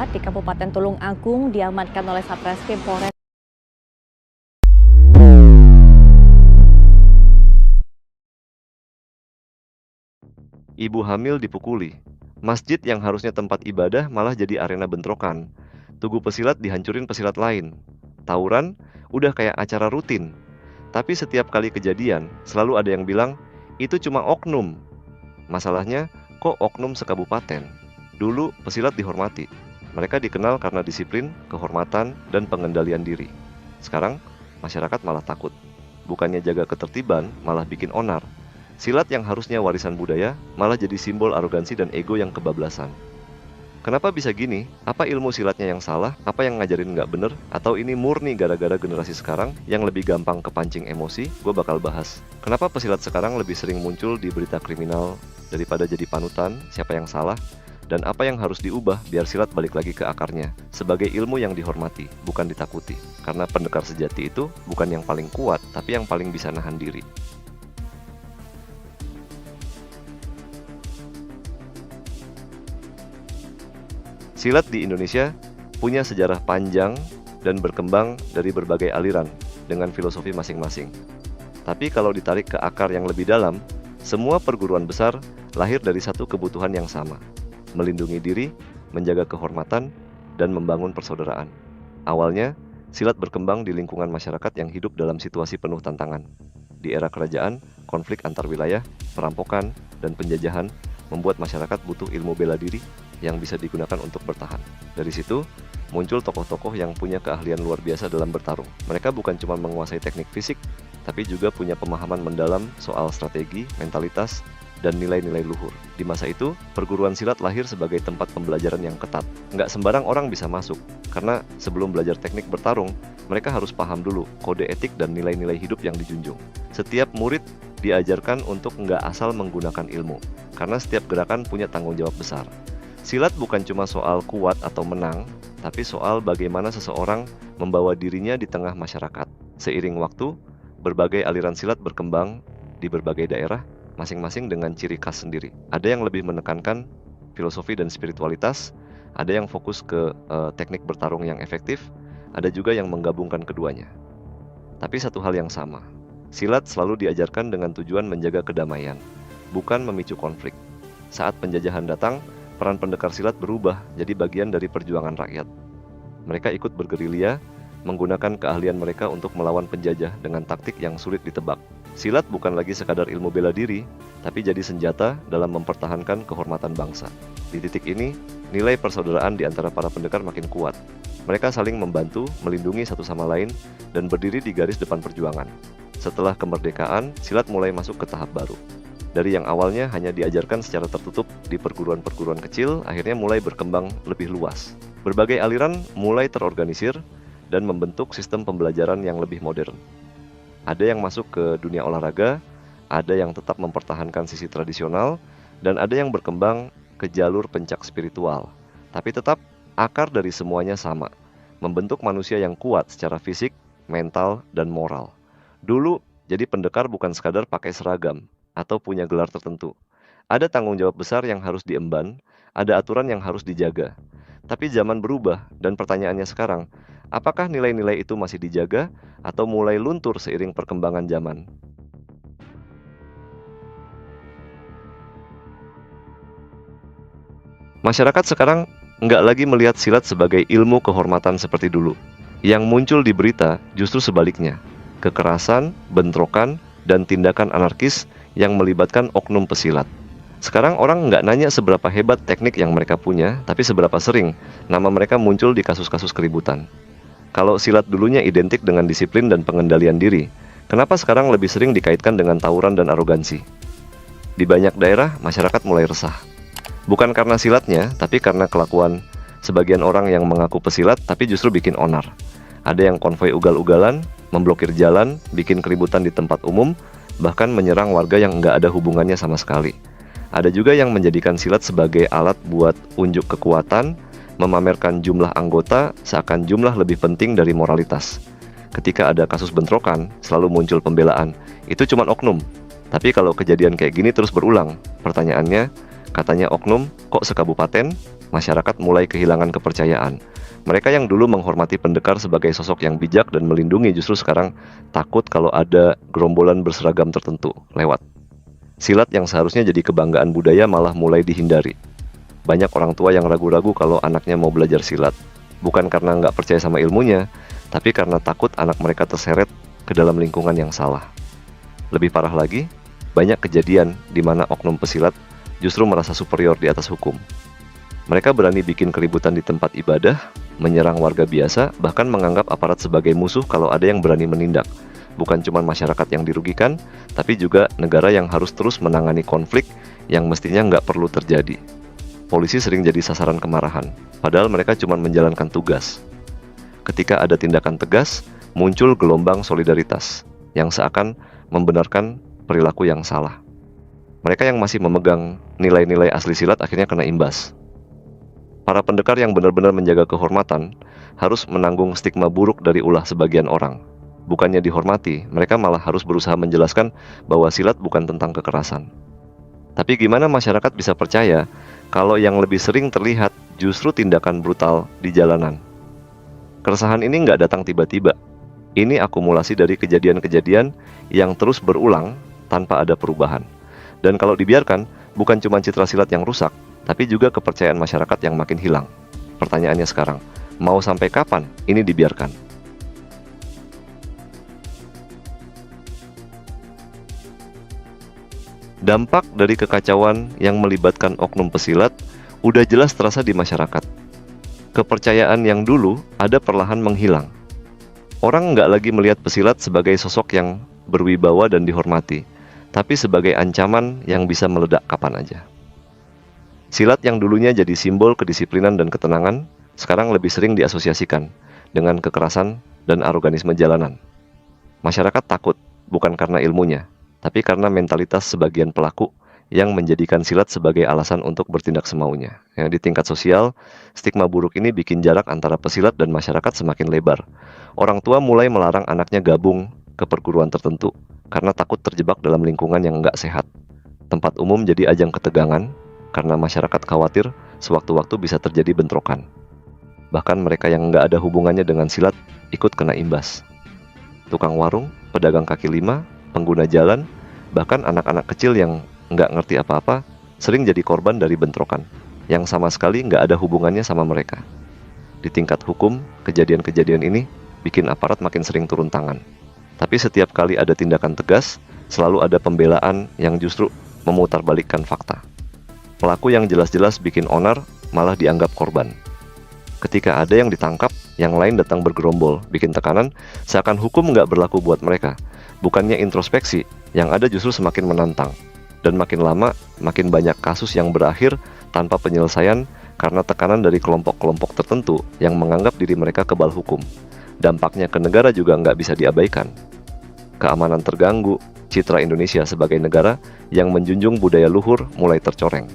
Pria di Kabupaten Tulung Agung diamankan oleh Satreskrim Polres. Ibu hamil dipukuli. Masjid yang harusnya tempat ibadah malah jadi arena bentrokan. Tugu pesilat dihancurin pesilat lain. Tawuran udah kayak acara rutin. Tapi setiap kali kejadian, selalu ada yang bilang, itu cuma oknum. Masalahnya, kok oknum sekabupaten? Dulu pesilat dihormati. Mereka dikenal karena disiplin, kehormatan, dan pengendalian diri. Sekarang, masyarakat malah takut. Bukannya jaga ketertiban, malah bikin onar. Silat yang harusnya warisan budaya malah jadi simbol arogansi dan ego yang kebablasan. Kenapa bisa gini? Apa ilmu silatnya yang salah? Apa yang ngajarin nggak bener? Atau ini murni gara-gara generasi sekarang yang lebih gampang kepancing emosi? Gue bakal bahas. Kenapa pesilat sekarang lebih sering muncul di berita kriminal daripada jadi panutan? Siapa yang salah? Dan apa yang harus diubah biar silat balik lagi ke akarnya? Sebagai ilmu yang dihormati, bukan ditakuti. Karena pendekar sejati itu bukan yang paling kuat, tapi yang paling bisa nahan diri. Silat di Indonesia punya sejarah panjang dan berkembang dari berbagai aliran dengan filosofi masing-masing. Tapi kalau ditarik ke akar yang lebih dalam, semua perguruan besar lahir dari satu kebutuhan yang sama, melindungi diri, menjaga kehormatan, dan membangun persaudaraan. Awalnya, silat berkembang di lingkungan masyarakat yang hidup dalam situasi penuh tantangan. Di era kerajaan, konflik antar wilayah, perampokan, dan penjajahan membuat masyarakat butuh ilmu bela diri yang bisa digunakan untuk bertahan. Dari situ, muncul tokoh-tokoh yang punya keahlian luar biasa dalam bertarung. Mereka bukan cuma menguasai teknik fisik, tapi juga punya pemahaman mendalam soal strategi, mentalitas, dan nilai-nilai luhur. Di masa itu, perguruan silat lahir sebagai tempat pembelajaran yang ketat. Nggak sembarang orang bisa masuk, karena sebelum belajar teknik bertarung, mereka harus paham dulu kode etik dan nilai-nilai hidup yang dijunjung. Setiap murid diajarkan untuk nggak asal menggunakan ilmu, karena setiap gerakan punya tanggung jawab besar. Silat bukan cuma soal kuat atau menang, tapi soal bagaimana seseorang membawa dirinya di tengah masyarakat. Seiring waktu, berbagai aliran silat berkembang di berbagai daerah, masing-masing dengan ciri khas sendiri. Ada yang lebih menekankan filosofi dan spiritualitas, ada yang fokus ke teknik bertarung yang efektif, ada juga yang menggabungkan keduanya. Tapi satu hal yang sama, silat selalu diajarkan dengan tujuan menjaga kedamaian, bukan memicu konflik. Saat penjajahan datang, peran pendekar silat berubah jadi bagian dari perjuangan rakyat. Mereka ikut bergerilya, menggunakan keahlian mereka untuk melawan penjajah dengan taktik yang sulit ditebak. Silat bukan lagi sekadar ilmu bela diri, tapi jadi senjata dalam mempertahankan kehormatan bangsa. Di titik ini, nilai persaudaraan di antara para pendekar makin kuat. Mereka saling membantu, melindungi satu sama lain, dan berdiri di garis depan perjuangan. Setelah kemerdekaan, silat mulai masuk ke tahap baru. Dari yang awalnya hanya diajarkan secara tertutup di perguruan-perguruan kecil, akhirnya mulai berkembang lebih luas. Berbagai aliran mulai terorganisir dan membentuk sistem pembelajaran yang lebih modern. Ada yang masuk ke dunia olahraga, ada yang tetap mempertahankan sisi tradisional, dan ada yang berkembang ke jalur pencak spiritual. Tapi tetap akar dari semuanya sama, membentuk manusia yang kuat secara fisik, mental, dan moral. Dulu, jadi pendekar bukan sekadar pakai seragam atau punya gelar tertentu. Ada tanggung jawab besar yang harus diemban, ada aturan yang harus dijaga. Tapi zaman berubah, dan pertanyaannya sekarang, apakah nilai-nilai itu masih dijaga atau mulai luntur seiring perkembangan zaman? Masyarakat sekarang nggak lagi melihat silat sebagai ilmu kehormatan seperti dulu. Yang muncul di berita justru sebaliknya, kekerasan, bentrokan, dan tindakan anarkis yang melibatkan oknum pesilat. Sekarang orang nggak nanya seberapa hebat teknik yang mereka punya, tapi seberapa sering nama mereka muncul di kasus-kasus keributan. Kalau silat dulunya identik dengan disiplin dan pengendalian diri, kenapa sekarang lebih sering dikaitkan dengan tawuran dan arogansi? Di banyak daerah, masyarakat mulai resah. Bukan karena silatnya, tapi karena kelakuan sebagian orang yang mengaku pesilat, tapi justru bikin onar. Ada yang konvoi ugal-ugalan, memblokir jalan, bikin keributan di tempat umum, bahkan menyerang warga yang nggak ada hubungannya sama sekali. Ada juga yang menjadikan silat sebagai alat buat unjuk kekuatan, memamerkan jumlah anggota, seakan jumlah lebih penting dari moralitas. Ketika ada kasus bentrokan, selalu muncul pembelaan. Itu cuma oknum. Tapi kalau kejadian kayak gini terus berulang, pertanyaannya, katanya oknum, kok sekabupaten? masyarakat mulai kehilangan kepercayaan. Mereka yang dulu menghormati pendekar sebagai sosok yang bijak dan melindungi justru sekarang takut kalau ada gerombolan berseragam tertentu lewat. Silat yang seharusnya jadi kebanggaan budaya malah mulai dihindari. Banyak orang tua yang ragu-ragu kalau anaknya mau belajar silat. Bukan karena nggak percaya sama ilmunya, tapi karena takut anak mereka terseret ke dalam lingkungan yang salah. Lebih parah lagi, banyak kejadian di mana oknum pesilat justru merasa superior di atas hukum. Mereka berani bikin keributan di tempat ibadah, menyerang warga biasa, bahkan menganggap aparat sebagai musuh kalau ada yang berani menindak. Bukan cuma masyarakat yang dirugikan, tapi juga negara yang harus terus menangani konflik yang mestinya nggak perlu terjadi. Polisi sering jadi sasaran kemarahan, padahal mereka cuma menjalankan tugas. Ketika ada tindakan tegas, muncul gelombang solidaritas yang seakan membenarkan perilaku yang salah. Mereka yang masih memegang nilai-nilai asli silat akhirnya kena imbas. Para pendekar yang benar-benar menjaga kehormatan harus menanggung stigma buruk dari ulah sebagian orang. Bukannya dihormati, mereka malah harus berusaha menjelaskan bahwa silat bukan tentang kekerasan. Tapi gimana masyarakat bisa percaya kalau yang lebih sering terlihat justru tindakan brutal di jalanan? Keresahan ini nggak datang tiba-tiba. Ini akumulasi dari kejadian-kejadian yang terus berulang tanpa ada perubahan. Dan kalau dibiarkan, bukan cuma citra silat yang rusak, tapi juga kepercayaan masyarakat yang makin hilang. Pertanyaannya sekarang, mau sampai kapan ini dibiarkan? Dampak dari kekacauan yang melibatkan oknum pesilat udah jelas terasa di masyarakat. Kepercayaan yang dulu ada perlahan menghilang. Orang nggak lagi melihat pesilat sebagai sosok yang berwibawa dan dihormati, tapi sebagai ancaman yang bisa meledak kapan aja. Silat yang dulunya jadi simbol kedisiplinan dan ketenangan, sekarang lebih sering diasosiasikan dengan kekerasan dan aroganisme jalanan. Masyarakat takut, bukan karena ilmunya, tapi karena mentalitas sebagian pelaku yang menjadikan silat sebagai alasan untuk bertindak semaunya. Di tingkat sosial, stigma buruk ini bikin jarak antara pesilat dan masyarakat semakin lebar. Orang tua mulai melarang anaknya gabung ke perguruan tertentu karena takut terjebak dalam lingkungan yang nggak sehat. Tempat umum jadi ajang ketegangan karena masyarakat khawatir sewaktu-waktu bisa terjadi bentrokan. Bahkan mereka yang nggak ada hubungannya dengan silat ikut kena imbas. Tukang warung, pedagang kaki lima, pengguna jalan, bahkan anak-anak kecil yang nggak ngerti apa-apa sering jadi korban dari bentrokan yang sama sekali nggak ada hubungannya sama mereka. Di tingkat hukum, kejadian-kejadian ini bikin aparat makin sering turun tangan. Tapi setiap kali ada tindakan tegas, selalu ada pembelaan yang justru memutarbalikkan fakta. Pelaku yang jelas-jelas bikin onar malah dianggap korban. Ketika ada yang ditangkap, yang lain datang bergerombol, bikin tekanan, seakan hukum nggak berlaku buat mereka. Bukannya introspeksi, yang ada justru semakin menantang. Dan makin lama, makin banyak kasus yang berakhir tanpa penyelesaian karena tekanan dari kelompok-kelompok tertentu yang menganggap diri mereka kebal hukum. Dampaknya ke negara juga nggak bisa diabaikan. Keamanan terganggu, citra Indonesia sebagai negara yang menjunjung budaya luhur mulai tercoreng.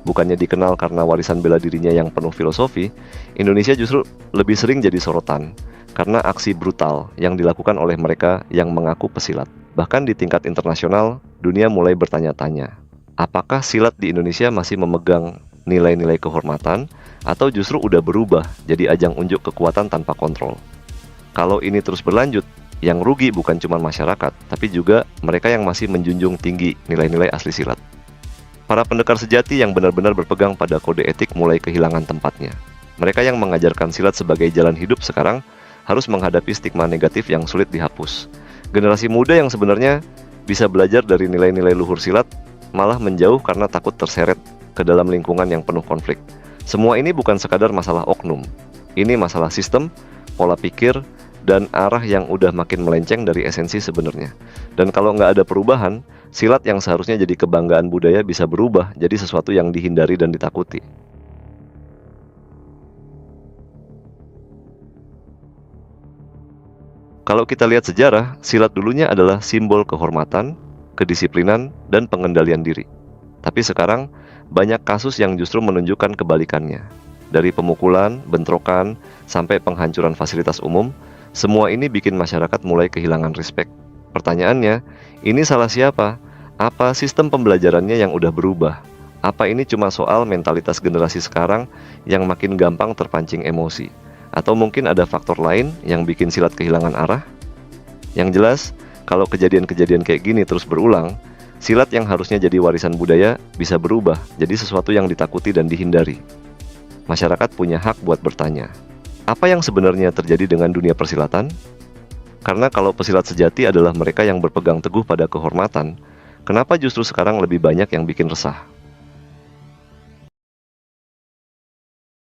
Bukannya dikenal karena warisan bela dirinya yang penuh filosofi, Indonesia justru lebih sering jadi sorotan karena aksi brutal yang dilakukan oleh mereka yang mengaku pesilat. Bahkan di tingkat internasional, dunia mulai bertanya-tanya, apakah silat di Indonesia masih memegang nilai-nilai kehormatan atau justru udah berubah jadi ajang unjuk kekuatan tanpa kontrol? Kalau ini terus berlanjut, yang rugi bukan cuma masyarakat, tapi juga mereka yang masih menjunjung tinggi nilai-nilai asli silat. Para pendekar sejati yang benar-benar berpegang pada kode etik mulai kehilangan tempatnya. Mereka yang mengajarkan silat sebagai jalan hidup sekarang harus menghadapi stigma negatif yang sulit dihapus. Generasi muda yang sebenarnya bisa belajar dari nilai-nilai luhur silat malah menjauh karena takut terseret ke dalam lingkungan yang penuh konflik. Semua ini bukan sekadar masalah oknum. Ini masalah sistem, pola pikir, dan arah yang udah makin melenceng dari esensi sebenarnya. Dan kalau nggak ada perubahan, silat yang seharusnya jadi kebanggaan budaya bisa berubah jadi sesuatu yang dihindari dan ditakuti. Kalau kita lihat sejarah, silat dulunya adalah simbol kehormatan, kedisiplinan, dan pengendalian diri. Tapi sekarang, banyak kasus yang justru menunjukkan kebalikannya. Dari pemukulan, bentrokan, sampai penghancuran fasilitas umum, semua ini bikin masyarakat mulai kehilangan respek. Pertanyaannya, ini salah siapa? Apa sistem pembelajarannya yang udah berubah? Apa ini cuma soal mentalitas generasi sekarang yang makin gampang terpancing emosi? Atau mungkin ada faktor lain yang bikin silat kehilangan arah? Yang jelas, kalau kejadian-kejadian kayak gini terus berulang, silat yang harusnya jadi warisan budaya bisa berubah jadi sesuatu yang ditakuti dan dihindari. Masyarakat punya hak buat bertanya, apa yang sebenarnya terjadi dengan dunia persilatan? Karena kalau pesilat sejati adalah mereka yang berpegang teguh pada kehormatan, kenapa justru sekarang lebih banyak yang bikin resah?